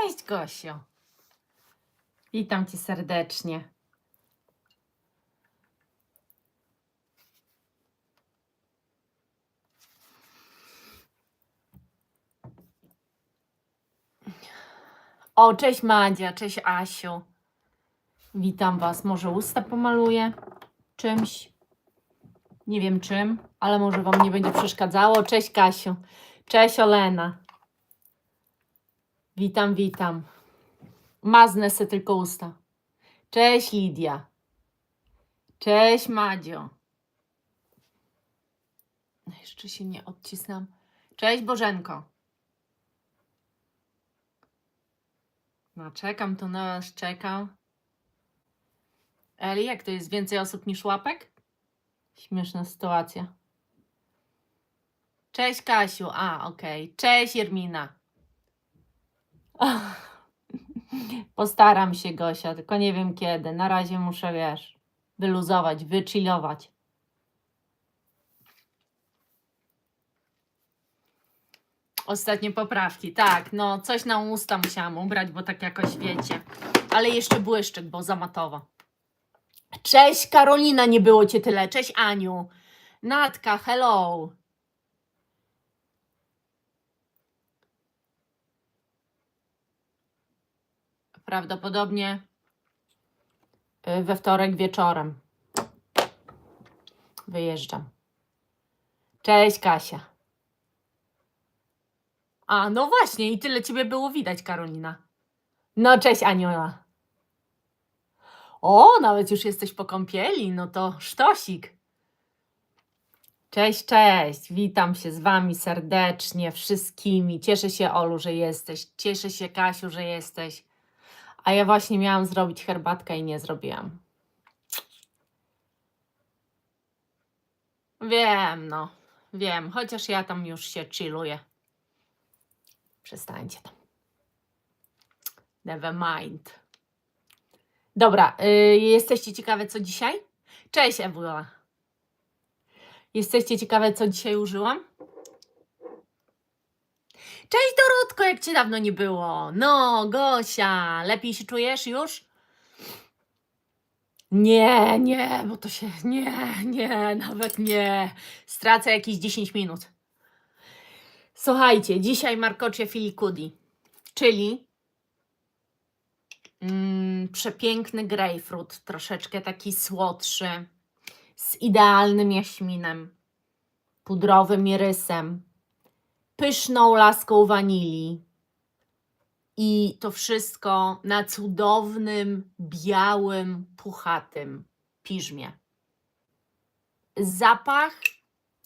Cześć, Gosio. Witam Cię serdecznie. O, cześć Madzia, cześć Asiu. Witam Was. Może usta pomaluję czymś. Nie wiem czym, ale może Wam nie będzie przeszkadzało. Cześć Kasiu. Cześć Olena. Witam, witam. Maznę se tylko usta. Cześć Lidia. Cześć Madzio. Jeszcze się nie odcisnęłam. Cześć Bożenko. No czekam tu na Was, czekam. Eli, jak to jest więcej osób niż łapek? Śmieszna sytuacja. Cześć Kasiu. Okej. Cześć Jermina. Postaram się, Gosia, tylko nie wiem kiedy. Na razie muszę, wiesz, wyluzować, wychillować. Ostatnie poprawki, tak, no coś na usta musiałam ubrać, bo tak jakoś wiecie. Ale jeszcze błyszczyk, bo zamatowo. Cześć Karolina, nie było Cię tyle. Cześć Aniu. Natka, hello. Prawdopodobnie we wtorek wieczorem wyjeżdżam. Cześć Kasia. No właśnie, i tyle Ciebie było widać, Karolina. No, cześć Aniola. O, nawet już jesteś po kąpieli, no to sztosik. Cześć, cześć, witam się z Wami serdecznie, wszystkimi. Cieszę się, Olu, że jesteś. Cieszę się, Kasiu, że jesteś. A ja właśnie miałam zrobić herbatkę i nie zrobiłam. Wiem, no, wiem, chociaż ja tam już się chilluję. Przestańcie tam. Never mind. Dobra, jesteście ciekawe, co dzisiaj? Cześć, Ewula. Jesteście ciekawe, co dzisiaj użyłam? Cześć, Dorotko, jak Cię dawno nie było. No, Gosia, lepiej się czujesz już? Nie, bo to się... Nie, nawet nie. Stracę jakieś 10 minut. Słuchajcie, dzisiaj Marcocie Filicudi, czyli przepiękny grejpfrut, troszeczkę taki słodszy, z idealnym jaśminem, pudrowym irysem, pyszną laską wanilii i to wszystko na cudownym, białym, puchatym piżmie. Zapach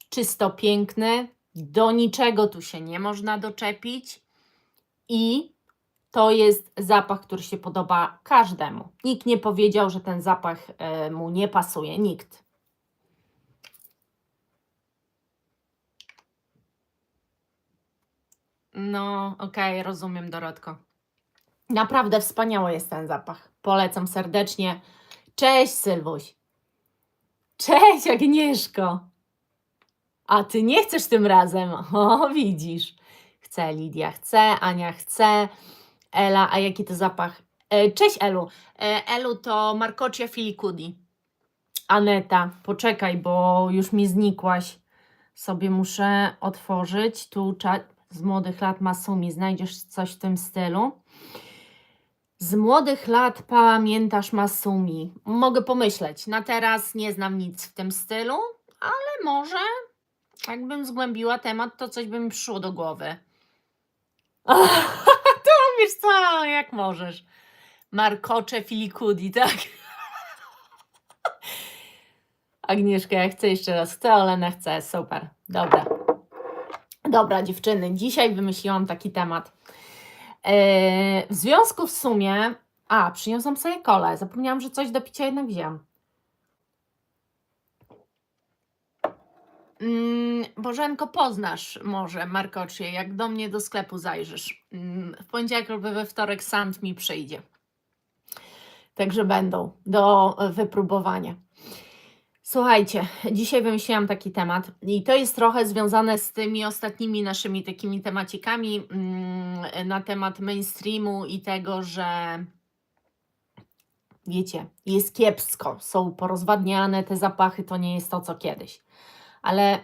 czysto piękny, do niczego tu się nie można doczepić i to jest zapach, który się podoba każdemu. Nikt nie powiedział, że ten zapach mu nie pasuje. Nikt. No, okej, rozumiem, Dorotko. Naprawdę wspaniały jest ten zapach. Polecam serdecznie. Cześć, Sylwuś. Cześć, Agnieszko. A Ty nie chcesz tym razem. O, widzisz. Chce Lidia, chce, Ania chce. Ela, a jaki to zapach? Cześć, Elu. Elu to Marcocia Filicudi. Aneta, poczekaj, bo już mi znikłaś. Sobie muszę otworzyć. Tu czat z młodych lat Masumi. Znajdziesz coś w tym stylu? Z młodych lat pamiętasz Masumi? Mogę pomyśleć. Na teraz nie znam nic w tym stylu, ale może jakbym zgłębiła temat, to coś by mi przyszło do głowy. To wiesz co, jak możesz. Marcocze Filicudi, tak? Agnieszka, ja chcę jeszcze raz. Chcę, Olena chce. Super. Dobra. Dobra, dziewczyny. Dzisiaj wymyśliłam taki temat. W związku w sumie... przyniosłam sobie kolę. Zapomniałam, że coś do picia jednak wzięłam. Bożenko, poznasz może Marcocie, jak do mnie do sklepu zajrzysz. W poniedziałek lub we wtorek Sant mi przyjdzie. Także będą do wypróbowania. Słuchajcie, dzisiaj wymyśliłam taki temat i to jest trochę związane z tymi ostatnimi naszymi takimi temacikami na temat mainstreamu i tego, że wiecie, jest kiepsko, są porozwadniane te zapachy, to nie jest to, co kiedyś. Ale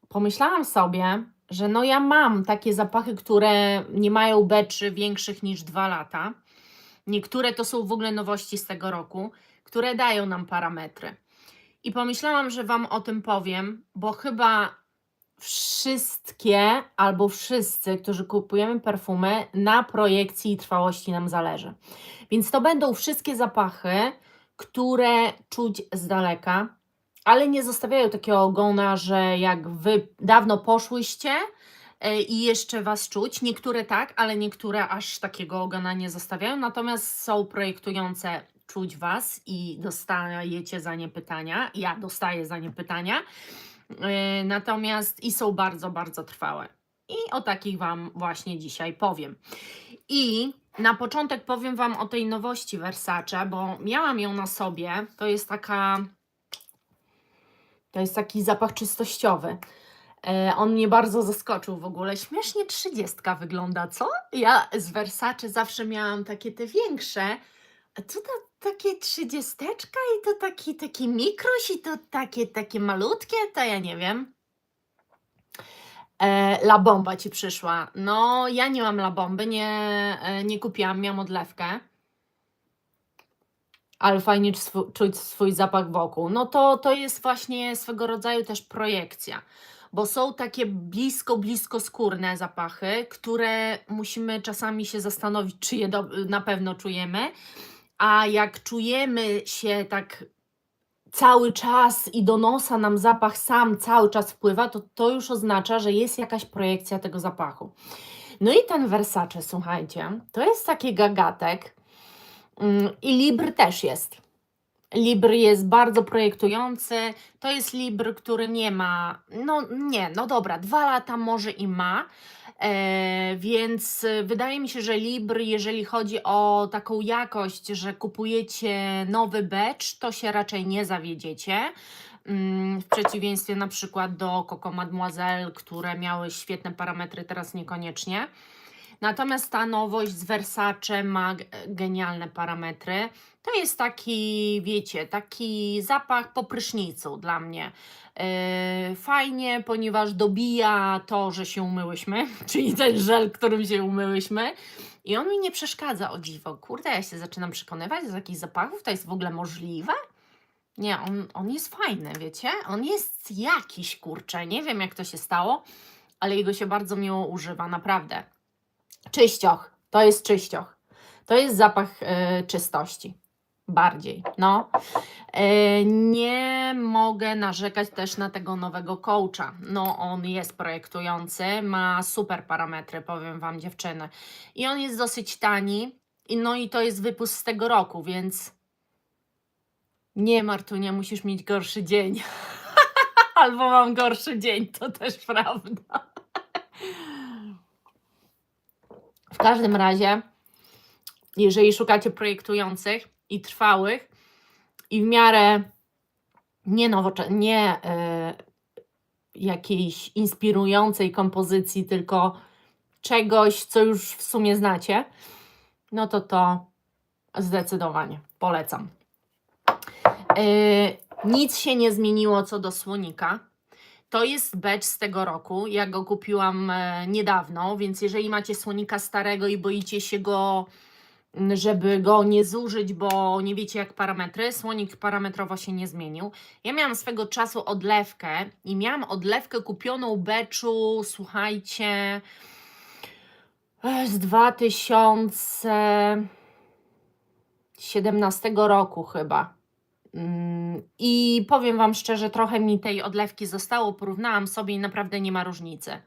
pomyślałam sobie, że no ja mam takie zapachy, które nie mają beczy większych niż 2 lata. Niektóre to są w ogóle nowości z tego roku, które dają nam parametry. I pomyślałam, że Wam o tym powiem, bo chyba wszystkie albo wszyscy, którzy kupujemy perfumy, na projekcji i trwałości nam zależy. Więc to będą wszystkie zapachy, które czuć z daleka, ale nie zostawiają takiego ogona, że jak Wy dawno poszłyście i jeszcze Was czuć. Niektóre tak, ale niektóre aż takiego ogona nie zostawiają, natomiast są projektujące czuć Was i dostajecie za nie pytania. Ja dostaję za nie pytania. Natomiast i są bardzo, bardzo trwałe. I o takich Wam właśnie dzisiaj powiem. I na początek powiem Wam o tej nowości Versace, bo miałam ją na sobie. To jest taki zapach czystościowy. On mnie bardzo zaskoczył w ogóle. Śmiesznie 30 wygląda, co? Ja z Versace zawsze miałam takie te większe, a tu to takie 30 i to taki mikroś i to takie malutkie, to ja nie wiem. La Bomba Ci przyszła. No, ja nie mam La Bomby, nie kupiłam, miałam odlewkę. Ale fajnie czuć swój zapach wokół. No to jest właśnie swego rodzaju też projekcja, bo są takie blisko skórne zapachy, które musimy czasami się zastanowić, czy je na pewno czujemy, a jak czujemy się tak cały czas i do nosa nam zapach sam cały czas wpływa, to już oznacza, że jest jakaś projekcja tego zapachu. No i ten Versace, słuchajcie, to jest taki gagatek i Libre też jest. Libre jest bardzo projektujący. To jest Libre, który nie ma, no dobra, 2 lata może i ma, więc wydaje mi się, że Libre, jeżeli chodzi o taką jakość, że kupujecie nowy batch, to się raczej nie zawiedziecie. W przeciwieństwie na przykład do Coco Mademoiselle, które miały świetne parametry, teraz niekoniecznie. Natomiast ta nowość z Versace ma genialne parametry. To jest taki, wiecie, taki zapach po prysznicu dla mnie. Fajnie, ponieważ dobija to, że się umyłyśmy, czyli ten żel, którym się umyłyśmy. I on mi nie przeszkadza, o dziwo. Kurde, ja się zaczynam przekonywać, że takich zapachów to jest w ogóle możliwe. Nie, on jest fajny, wiecie? On jest jakiś, kurczę, nie wiem jak to się stało, ale jego się bardzo miło używa, naprawdę. Czyścioch, to jest czyścioch. To jest zapach czystości. Bardziej, no. Nie mogę narzekać też na tego nowego coacha. No, on jest projektujący, ma super parametry, powiem Wam, dziewczyny. I on jest dosyć tani, no i to jest wypust z tego roku, więc nie, Martunia, musisz mieć gorszy dzień. Albo mam gorszy dzień, to też prawda. W każdym razie, jeżeli szukacie projektujących i trwałych i w miarę nie jakiejś inspirującej kompozycji, tylko czegoś, co już w sumie znacie, no to zdecydowanie polecam. Nic się nie zmieniło co do słonika. To jest batch z tego roku. Ja go kupiłam niedawno, więc jeżeli macie słonika starego i boicie się go, żeby go nie zużyć, bo nie wiecie jak parametry, słonik parametrowo się nie zmienił. Ja miałam swego czasu odlewkę i miałam odlewkę kupioną batchu, słuchajcie, z 2017 roku chyba. I powiem Wam szczerze, trochę mi tej odlewki zostało, porównałam sobie i naprawdę nie ma różnicy.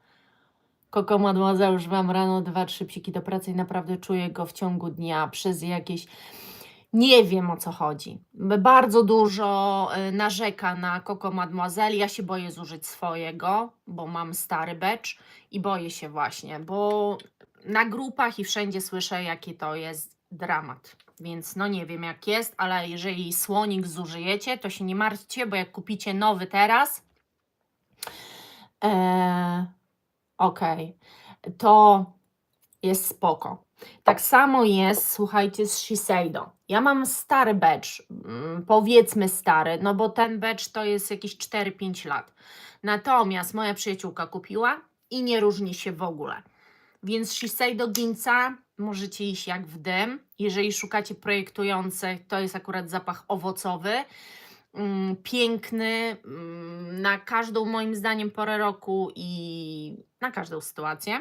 Coco Mademoiselle używam rano 2-3 psiki do pracy i naprawdę czuję go w ciągu dnia przez jakieś... Nie wiem o co chodzi. Bardzo dużo narzeka na Coco Mademoiselle. Ja się boję zużyć swojego, bo mam stary batch i boję się właśnie, bo na grupach i wszędzie słyszę, jaki to jest dramat. więc no nie wiem jak jest, ale jeżeli słonik zużyjecie, to się nie martwcie, bo jak kupicie nowy teraz, okej, to jest spoko. Tak samo jest, słuchajcie, z Shiseido. Ja mam stary badge, powiedzmy stary, no bo ten badge to jest jakieś 4-5 lat. Natomiast moja przyjaciółka kupiła i nie różni się w ogóle. Więc Shiseido Ginza możecie iść jak w dym. Jeżeli szukacie projektujących, to jest akurat zapach owocowy. Piękny, na każdą moim zdaniem porę roku i na każdą sytuację.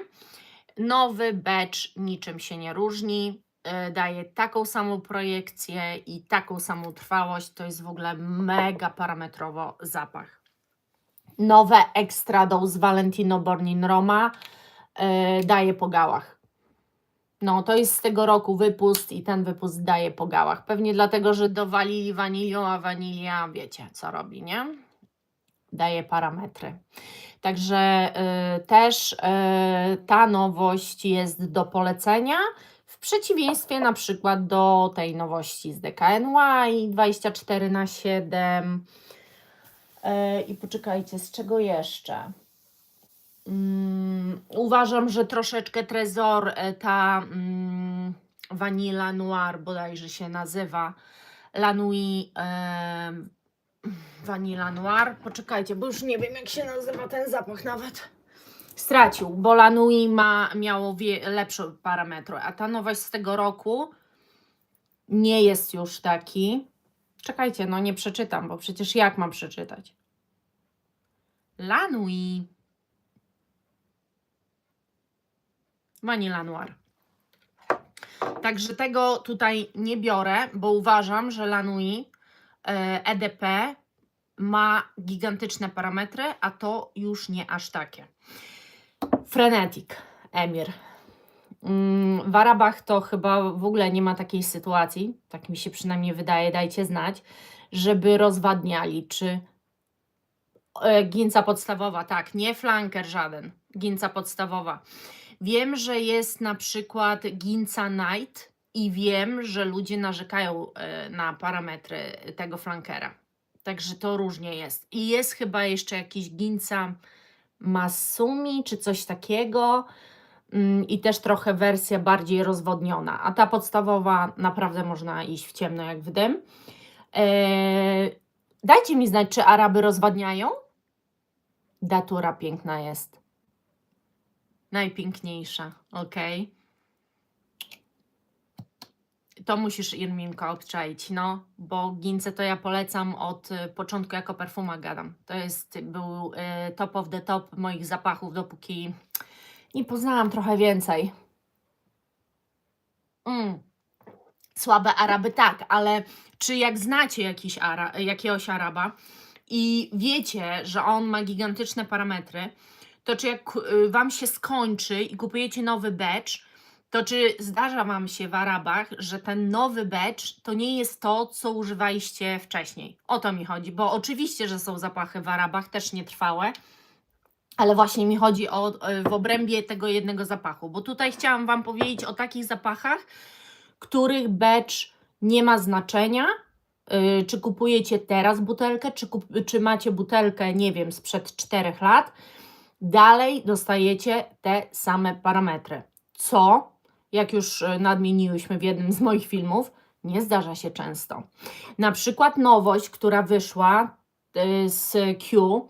Nowy badge niczym się nie różni, daje taką samą projekcję i taką samą trwałość, to jest w ogóle mega parametrowo zapach. Nowe Extra Dose Valentino Born in Roma daje po gałach. No, to jest z tego roku wypust i ten wypust daje po gałach. Pewnie dlatego, że dowalili wanilią, a wanilia wiecie co robi, nie? Daje parametry. Także też ta nowość jest do polecenia, w przeciwieństwie na przykład do tej nowości z DKNY 24/7. I poczekajcie, z czego jeszcze? Uważam, że troszeczkę Trezor, ta Vanilla Noir bodajże się nazywa, La Nuit Vanilla Noir. Poczekajcie, bo już nie wiem jak się nazywa ten zapach nawet. Stracił, bo La Nuit miało lepsze parametry, a ta nowość z tego roku nie jest już taki. Czekajcie, no nie przeczytam, bo przecież jak mam przeczytać? La Nuit Vanilla Noir. Także tego tutaj nie biorę, bo uważam, że La Nuit EDP ma gigantyczne parametry, a to już nie aż takie. Frenetic Emir. W Arabach to chyba w ogóle nie ma takiej sytuacji, tak mi się przynajmniej wydaje, dajcie znać, żeby rozwadniali, czy ginza podstawowa, tak, nie flanker żaden, ginza podstawowa. Wiem, że jest na przykład ginza night i wiem, że ludzie narzekają na parametry tego flankera. Także to różnie jest. I jest chyba jeszcze jakiś ginza Masumi czy coś takiego i też trochę wersja bardziej rozwodniona, a ta podstawowa naprawdę można iść w ciemno jak w dym. Dajcie mi znać, czy Araby rozwadniają? Datura piękna jest. Najpiękniejsza, ok. To musisz Irminko obczaić, no, bo gince to ja polecam od początku, jak o perfumach gadam. To był top of the top moich zapachów, dopóki nie poznałam trochę więcej. Słabe Araby tak, ale czy jak znacie jakiegoś Araba i wiecie, że on ma gigantyczne parametry, to czy jak Wam się skończy i kupujecie nowy badge, to czy zdarza Wam się w Arabach, że ten nowy badge to nie jest to, co używaliście wcześniej? O to mi chodzi, bo oczywiście, że są zapachy w Arabach, też nietrwałe, ale właśnie mi chodzi w obrębie tego jednego zapachu, bo tutaj chciałam Wam powiedzieć o takich zapachach, których badge nie ma znaczenia, czy kupujecie teraz butelkę, czy macie butelkę, nie wiem, sprzed 4 lat, dalej dostajecie te same parametry, co, jak już nadmieniłyśmy w jednym z moich filmów, nie zdarza się często. Na przykład nowość, która wyszła z Q,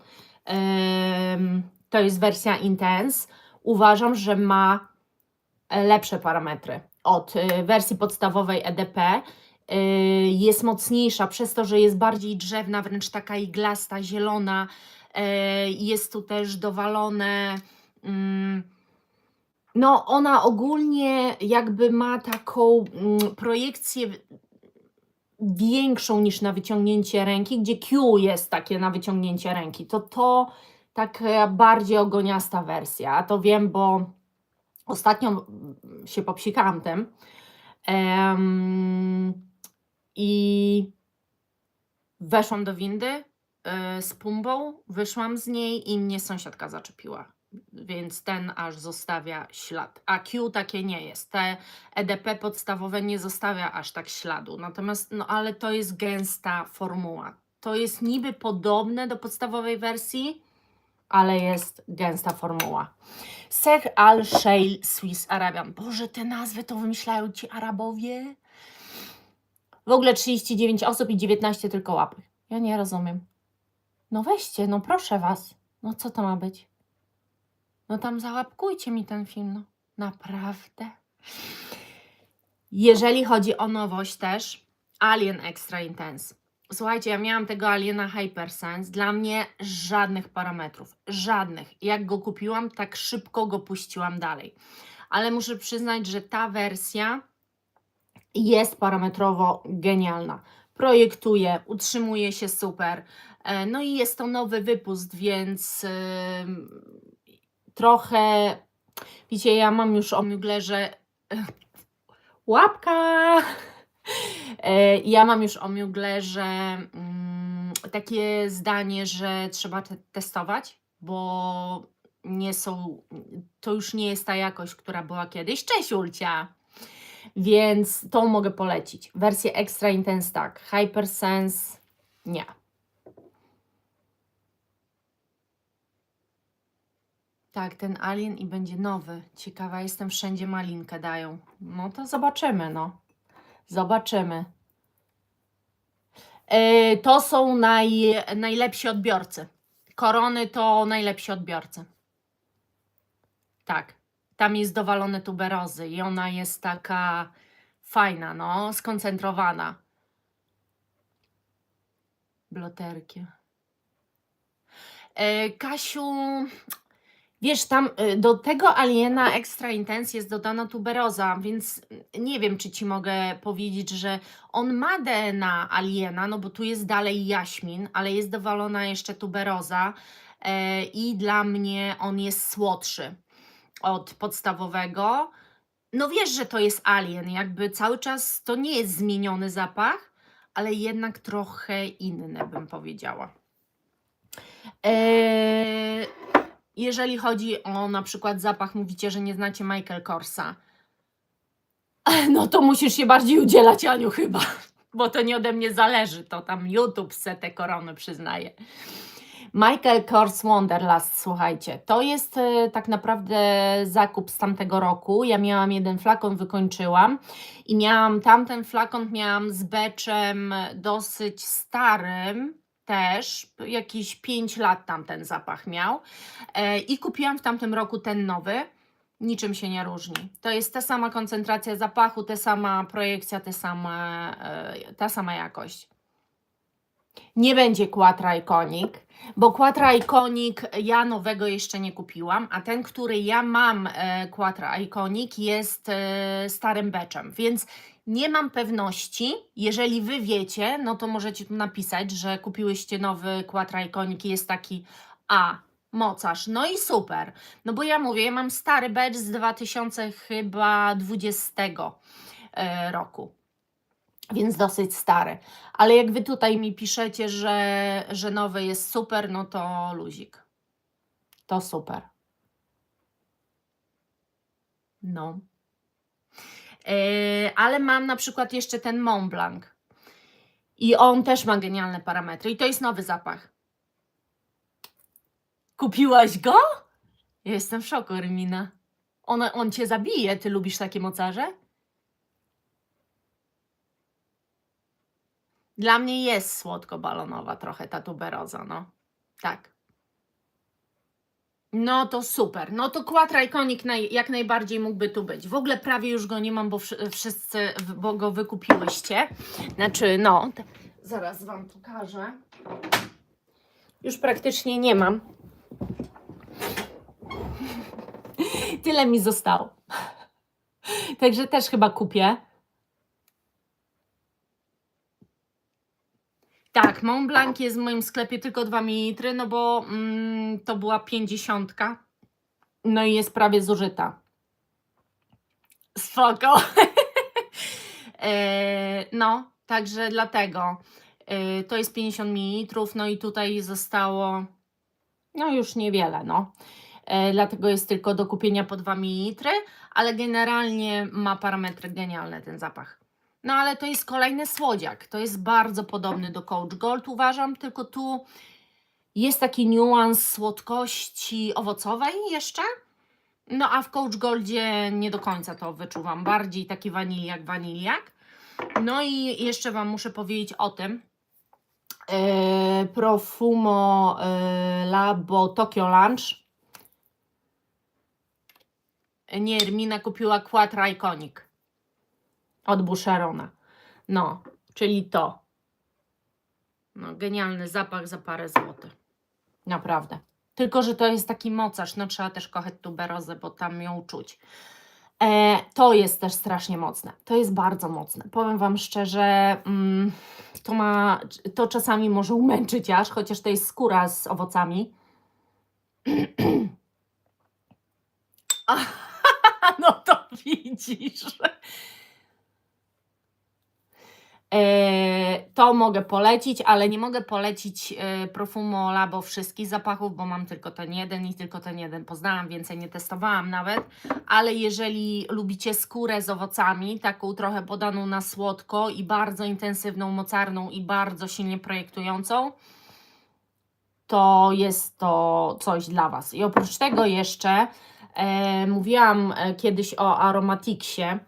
to jest wersja Intense, uważam, że ma lepsze parametry od wersji podstawowej EDP. Jest mocniejsza przez to, że jest bardziej drzewna, wręcz taka iglasta, zielona. Jest tu też dowalone. No, ona ogólnie jakby ma taką projekcję większą niż na wyciągnięcie ręki, gdzie Q jest takie na wyciągnięcie ręki. To taka bardziej ogoniasta wersja. A to wiem, bo ostatnio się popsikałam tym i weszłam do windy z pumbą, wyszłam z niej i mnie sąsiadka zaczepiła, więc ten aż zostawia ślad. A Q takie nie jest. Te EDP podstawowe nie zostawia aż tak śladu. Natomiast, no ale to jest gęsta formuła. To jest niby podobne do podstawowej wersji, ale jest gęsta formuła. Sech Al Sheil Swiss Arabian. Boże, te nazwy to wymyślają ci Arabowie. W ogóle 39 osób i 19 tylko łapy. Ja nie rozumiem. No weźcie, no proszę was. No co to ma być? No tam załapkujcie mi ten film, no. Naprawdę. Jeżeli chodzi o nowość też, Alien Extra Intense. Słuchajcie, ja miałam tego Aliena Hypersense. Dla mnie żadnych parametrów. Żadnych. Jak go kupiłam, tak szybko go puściłam dalej. Ale muszę przyznać, że ta wersja jest parametrowo genialna. Projektuje, utrzymuje się super. No i jest to nowy wypust, więc trochę, wiecie, ja mam już o Muglerze łapka. Ja mam już o Muglerze takie zdanie, że trzeba testować, bo nie są, to już nie jest ta jakość, która była kiedyś. Cześć Ulcia! Więc tą mogę polecić. Wersję Extra Intense tak, Hypersense nie. Tak, ten Alien i będzie nowy. Ciekawa jestem, wszędzie malinkę dają. No to zobaczymy, no. Zobaczymy. To są najlepsi odbiorcy. Korony to najlepsi odbiorcy. Tak. Tam jest dowalone tuberozy i ona jest taka fajna, no, skoncentrowana. Bloterki. Kasiu, wiesz, tam do tego Aliena Extra Intense jest dodana tuberoza, więc nie wiem, czy ci mogę powiedzieć, że on ma DNA Aliena, no bo tu jest dalej jaśmin, ale jest dowalona jeszcze tuberoza i dla mnie on jest słodszy od podstawowego. No wiesz, że to jest Alien, jakby cały czas to nie jest zmieniony zapach, ale jednak trochę inny, bym powiedziała. Jeżeli chodzi o na przykład zapach, mówicie, że nie znacie Michael Korsa, no to musisz się bardziej udzielać, Aniu, chyba, bo to nie ode mnie zależy, to tam YouTube se te korony przyznaje. Michael Kors Wonderlust, słuchajcie, to jest tak naprawdę zakup z tamtego roku. Ja miałam jeden flakon, wykończyłam i miałam tamten flakon, miałam z beczem dosyć starym, też jakieś 5 lat tamten zapach miał i kupiłam w tamtym roku ten nowy. Niczym się nie różni. To jest ta sama koncentracja zapachu, ta sama projekcja, ta sama jakość. Nie będzie Quattro Iconic, bo Quattro Iconic ja nowego jeszcze nie kupiłam, a ten, który ja mam, Quattro Iconic, jest starym beczem, więc nie mam pewności. Jeżeli wy wiecie, no to możecie tu napisać, że kupiłyście nowy Quattro Iconic i jest taki mocarz. No i super, no bo ja mówię, ja mam stary becz z 2020 roku. Więc dosyć stary. Ale jak wy tutaj mi piszecie, że nowy jest super, no to luzik. To super. No. Ale mam na przykład jeszcze ten Mont Blanc. I on też ma genialne parametry. I to jest nowy zapach. Kupiłaś go? Ja jestem w szoku, Rymina. On cię zabije. Ty lubisz takie mocarze? Dla mnie jest słodko-balonowa trochę ta tuberoza, no. Tak. No to super. No to Quattro Iconic jak najbardziej mógłby tu być. W ogóle prawie już go nie mam, bo wszyscy bo go wykupiłyście. Znaczy, no, zaraz wam pokażę. Już praktycznie nie mam. Tyle mi zostało. Także też chyba kupię. Tak, Mont Blanc jest w moim sklepie tylko 2 ml, no bo to była 50. No i jest prawie zużyta. Spoko. No, także dlatego. To jest 50 ml, no i tutaj zostało no już niewiele, no. dlatego jest tylko do kupienia po 2 ml, ale generalnie ma parametry genialne ten zapach. No ale to jest kolejny słodziak, to jest bardzo podobny do Coach Gold uważam, tylko tu jest taki niuans słodkości owocowej jeszcze, no a w Coach Goldzie nie do końca to wyczuwam, bardziej taki waniliak. No i jeszcze Wam muszę powiedzieć o tym, Profumo Labo Tokyo Lunch. Nie, Ermina kupiła Quattro Iconic od Boucherona. No, czyli to. No, genialny zapach za parę złotych. Naprawdę. Tylko, że to jest taki mocarz, no trzeba też kochać tuberozę, bo tam ją czuć. To jest też strasznie mocne. To jest bardzo mocne. Powiem Wam szczerze, to czasami może umęczyć aż, chociaż to jest skóra z owocami. No to widzisz. To mogę polecić, ale nie mogę polecić Profumo Labo wszystkich zapachów, bo mam tylko ten jeden i tylko ten jeden poznałam, więcej nie testowałam nawet, ale jeżeli lubicie skórę z owocami, taką trochę podaną na słodko i bardzo intensywną, mocarną i bardzo silnie projektującą, to jest to coś dla Was. I oprócz tego jeszcze mówiłam kiedyś o Aromaticsie.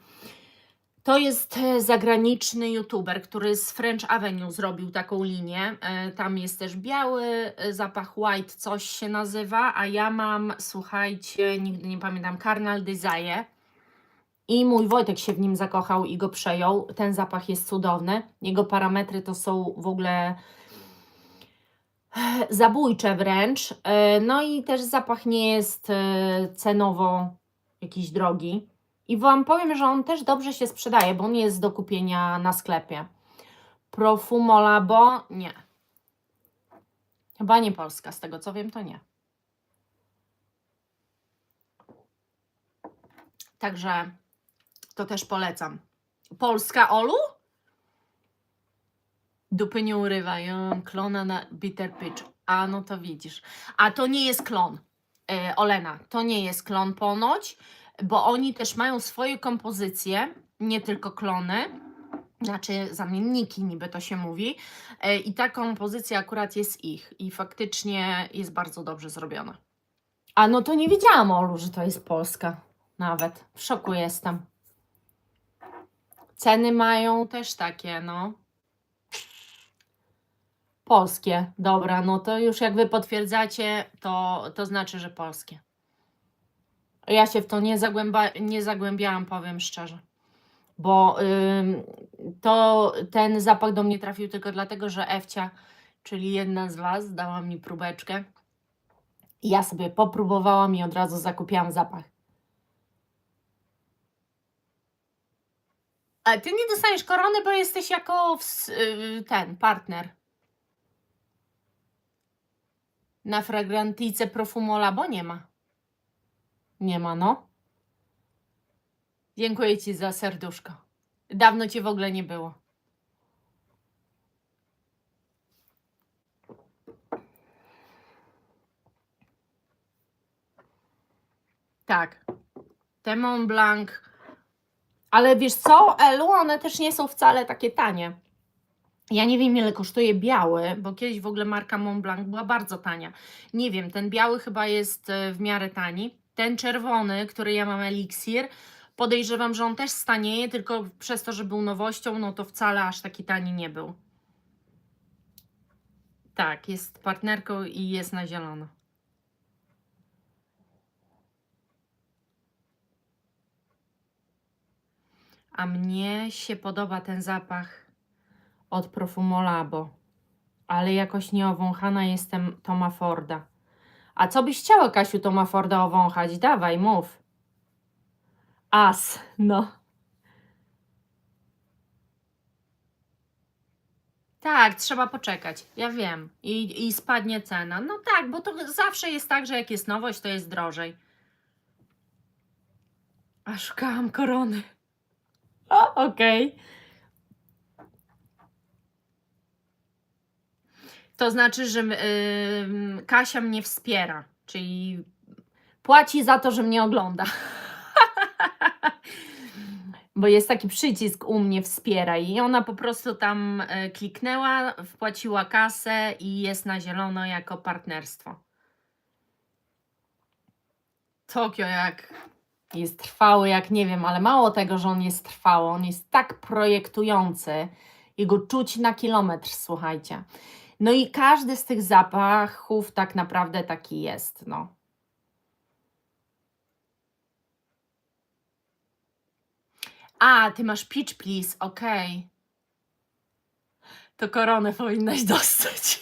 To jest zagraniczny youtuber, który z French Avenue zrobił taką linię. Tam jest też biały zapach white, coś się nazywa, a ja mam, słuchajcie, nigdy nie pamiętam, Carnal Desire. I mój Wojtek się w nim zakochał i go przejął. Ten zapach jest cudowny. Jego parametry to są w ogóle zabójcze wręcz. No i też zapach nie jest cenowo jakiś drogi. I Wam powiem, że on też dobrze się sprzedaje, bo on jest do kupienia na sklepie. Profumo Labo nie. Chyba nie Polska, z tego co wiem, to nie. Także to też polecam. Polska, Olu? Dupy nie urywają, klona na Bitter Pitch. A no to widzisz. A to nie jest klon, Olena, to nie jest klon ponoć, bo oni też mają swoje kompozycje, nie tylko klony, znaczy zamienniki niby to się mówi, i ta kompozycja akurat jest ich i faktycznie jest bardzo dobrze zrobiona. A no to nie wiedziałam, Olu, że to jest Polska nawet. W szoku jestem. Ceny mają też takie, no. Polskie, dobra, no to już jak Wy potwierdzacie, to znaczy, że polskie. Ja się w to nie zagłębiałam, powiem szczerze. Bo ten zapach do mnie trafił tylko dlatego, że Ewcia, czyli jedna z Was, dała mi próbeczkę. I ja sobie popróbowałam i od razu zakupiłam zapach. A Ty nie dostaniesz korony, bo jesteś jako ten partner. Na Fragrantice Profumo Labo nie ma. Nie ma, no. Dziękuję Ci za serduszko. Dawno Cię w ogóle nie było. Tak. Te Mont Blanc. Ale wiesz co, Elu, one też nie są wcale takie tanie. Ja nie wiem, ile kosztuje biały, bo kiedyś w ogóle marka Mont Blanc była bardzo tania. Nie wiem, ten biały chyba jest w miarę tani. Ten czerwony, który ja mam eliksir, podejrzewam, że on też stanieje, tylko przez to, że był nowością, no to wcale aż taki tani nie był. Tak, jest partnerką i jest na zielono. A mnie się podoba ten zapach od Profumo Labo, ale jakoś nieowąchana jestem Toma Forda. A co byś chciała, Kasiu, Toma Forda owąchać? Dawaj, mów. As, no. Tak, trzeba poczekać, ja wiem. I spadnie cena. No tak, bo to zawsze jest tak, że jak jest nowość, to jest drożej. A szukałam korony. O, okej. To znaczy, że Kasia mnie wspiera, czyli Płaci za to, że mnie ogląda. Bo jest taki przycisk u mnie wspieraj i ona po prostu tam kliknęła, wpłaciła kasę i jest na zielono jako partnerstwo. Tokio jak jest trwały, jak nie wiem, ale mało tego, że on jest trwały, on jest tak projektujący, jego czuć na kilometr, słuchajcie. No i każdy z tych zapachów tak naprawdę taki jest, no. A, ty masz Peach Please, okej. To koronę powinnaś dostać.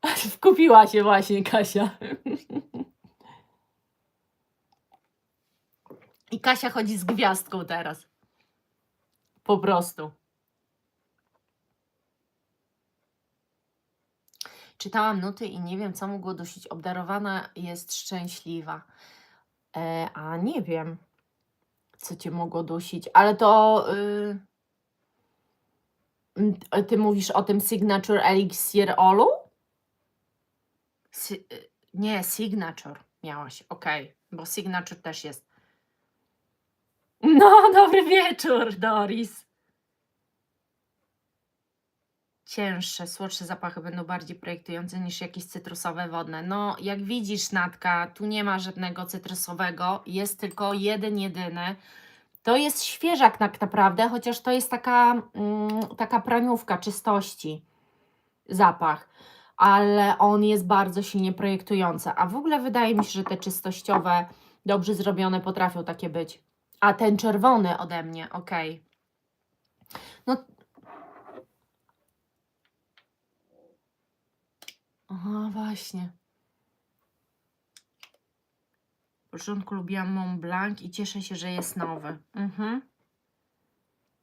Wkupiła się właśnie Kasia. I Kasia chodzi z gwiazdką teraz. Po prostu. Czytałam nuty i nie wiem, co mogło dusić. Obdarowana jest szczęśliwa. A nie wiem, co cię mogło dusić, ale to ty mówisz o tym Signature Elixir Olu? Nie, Signature miałaś, okej, bo Signature też jest. No, dobry wieczór, Doris. Cięższe, słodsze zapachy będą bardziej projektujące niż jakieś cytrusowe, wodne. No, jak widzisz, Natka, tu nie ma żadnego cytrusowego, jest tylko jeden, jedyny. To jest świeżak tak naprawdę, chociaż to jest taka praniówka czystości, zapach, ale on jest bardzo silnie projektujący. A w ogóle wydaje mi się, że te czystościowe, dobrze zrobione potrafią takie być. A ten czerwony ode mnie, okej. No, aha, właśnie. W początku lubiłam Mont Blanc i cieszę się, że jest nowy.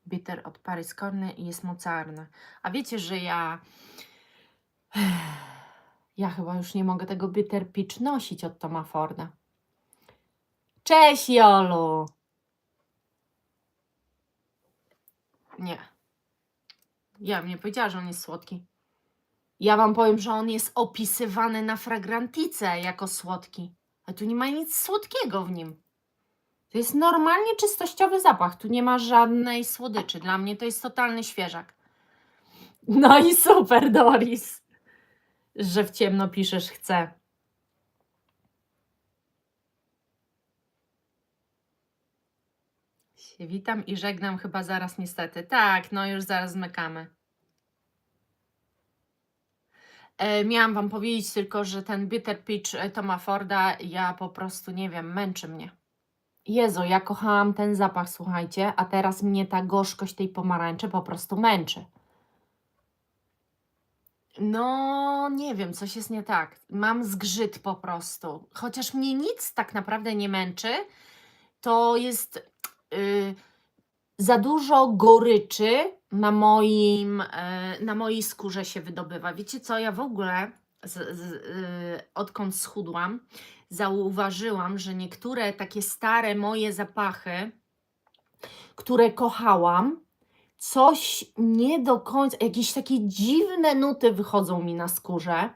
Bitter od Paris Corner i jest mocarny. A wiecie, że ja chyba już nie mogę tego Bitter Peach nosić od Toma Forda. Cześć, Jolu! Nie. Ja bym nie powiedziała, że on jest słodki. Ja wam powiem, że on jest opisywany na fragrantice jako słodki. A tu nie ma nic słodkiego w nim. To jest normalnie czystościowy zapach. Tu nie ma żadnej słodyczy. Dla mnie to jest totalny świeżak. No i super, Doris, że w ciemno piszesz chcę. Witam i żegnam chyba zaraz niestety. Tak, no już zaraz zmykamy. Miałam wam powiedzieć tylko, że ten Bitter Peach Toma Forda, ja po prostu nie wiem, męczy mnie. Jezu, ja kochałam ten zapach, słuchajcie, a teraz mnie ta gorzkość tej pomarańczy po prostu męczy. No, nie wiem, coś jest nie tak. Mam zgrzyt po prostu. Chociaż mnie nic tak naprawdę nie męczy, to jest za dużo goryczy na mojej skórze się wydobywa. Wiecie co, ja w ogóle odkąd schudłam, zauważyłam, że niektóre takie stare moje zapachy, które kochałam, coś nie do końca, jakieś takie dziwne nuty wychodzą mi na skórze.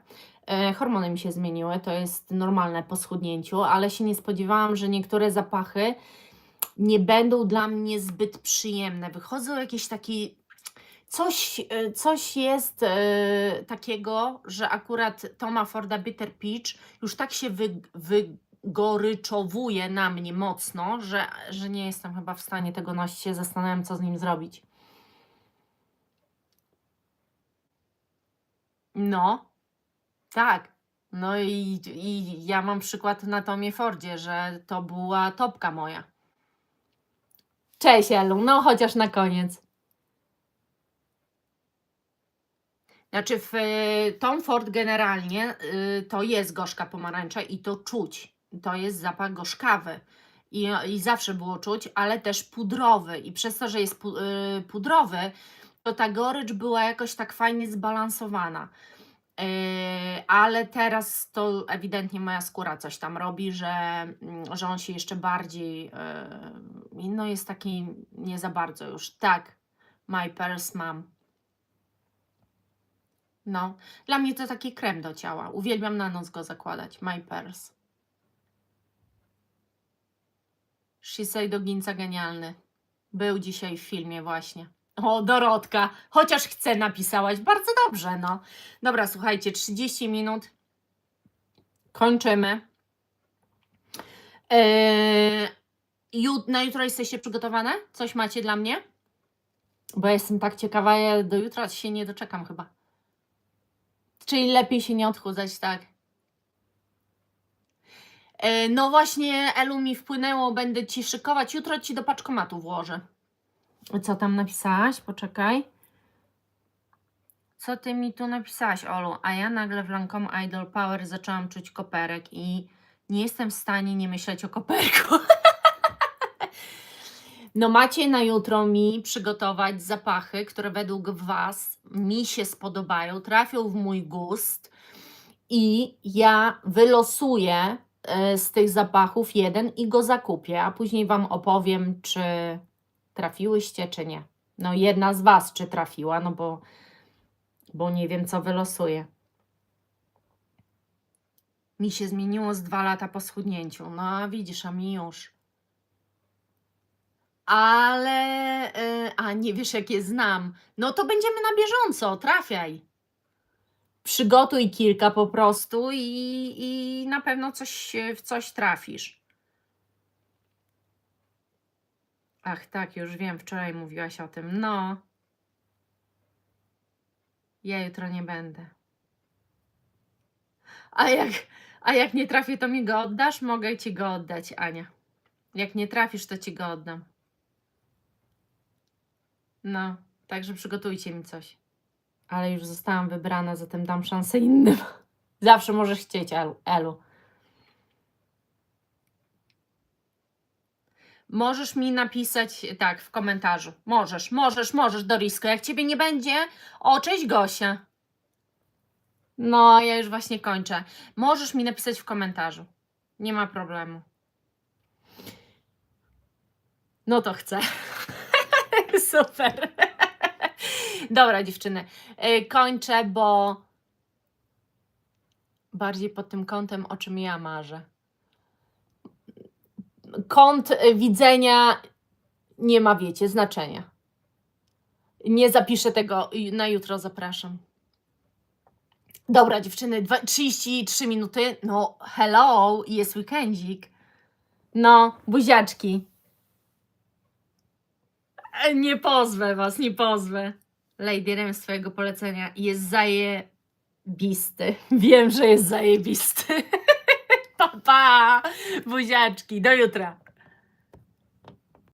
Hormony mi się zmieniły, to jest normalne po schudnięciu, ale się nie spodziewałam, że niektóre zapachy nie będą dla mnie zbyt przyjemne. Wychodzą jakieś takie, coś jest takiego, że akurat Toma Forda Bitter Peach już tak się wygoryczowuje na mnie mocno, że nie jestem chyba w stanie tego nosić. Się zastanawiam, co z nim zrobić. No, tak. No i ja mam przykład na Tomie Fordzie, że to była topka moja. Cześć, Elu, no chociaż na koniec. Znaczy Tom Ford generalnie to jest gorzka pomarańcza i to czuć. To jest zapach gorzkawy i zawsze było czuć, ale też pudrowy. I przez to, że jest pudrowy, to ta gorycz była jakoś tak fajnie zbalansowana. Ale teraz to ewidentnie moja skóra coś tam robi, że on się jeszcze bardziej, no jest taki nie za bardzo już. Tak, My Purse mam. No, dla mnie to taki krem do ciała. Uwielbiam na noc go zakładać. My Pearls. Shisei do Ginza genialny. Był dzisiaj w filmie właśnie. O, Dorotka, chociaż chcę napisałaś. Bardzo dobrze, no. Dobra, słuchajcie, 30 minut. Kończymy. Na jutro jesteście przygotowane? Coś macie dla mnie? Bo ja jestem tak ciekawa, ja do jutra się nie doczekam chyba. Czyli lepiej się nie odchudzać, tak? No właśnie, Elu, mi wpłynęło, będę Ci szykować. Jutro Ci do paczkomatu włożę. Co tam napisałaś? Poczekaj. Co Ty mi tu napisałaś, Olu? A ja nagle w Lancome Idol Power zaczęłam czuć koperek i nie jestem w stanie nie myśleć o koperku. No macie na jutro mi przygotować zapachy, które według Was mi się spodobają, trafią w mój gust i ja wylosuję z tych zapachów jeden i go zakupię, a później Wam opowiem, czy trafiłyście, czy nie. No jedna z Was, czy trafiła, no bo nie wiem, co wylosuję. Mi się zmieniło z 2 lata po schudnięciu. No a widzisz, a mi już. Ale, a nie wiesz, jak je znam. No to będziemy na bieżąco, trafiaj. Przygotuj kilka po prostu i na pewno w coś trafisz. Ach tak, już wiem, wczoraj mówiłaś o tym. No. Ja jutro nie będę. A jak nie trafię, to mi go oddasz? Mogę Ci go oddać, Ania. Jak nie trafisz, to Ci go oddam. No, także przygotujcie mi coś. Ale już zostałam wybrana, zatem dam szansę innym. Zawsze możesz chcieć, Elu. Możesz mi napisać, tak, w komentarzu. Możesz, Dorisko. Jak Ciebie nie będzie, o, cześć Gosia. No, ja już właśnie kończę. Możesz mi napisać w komentarzu. Nie ma problemu. No to chcę. Super. Dobra, dziewczyny. Kończę, bo bardziej pod tym kątem, o czym ja marzę. Kąt widzenia nie ma, wiecie, znaczenia. Nie zapiszę tego, na jutro zapraszam. Dobra, dziewczyny, 33 minuty. No, hello, jest weekendzik. No, buziaczki. Nie pozwę Was, nie pozwę. Lady Rem z Twojego polecenia jest zajebisty. Wiem, że jest zajebisty. Pa, pa, buziaczki, do jutra.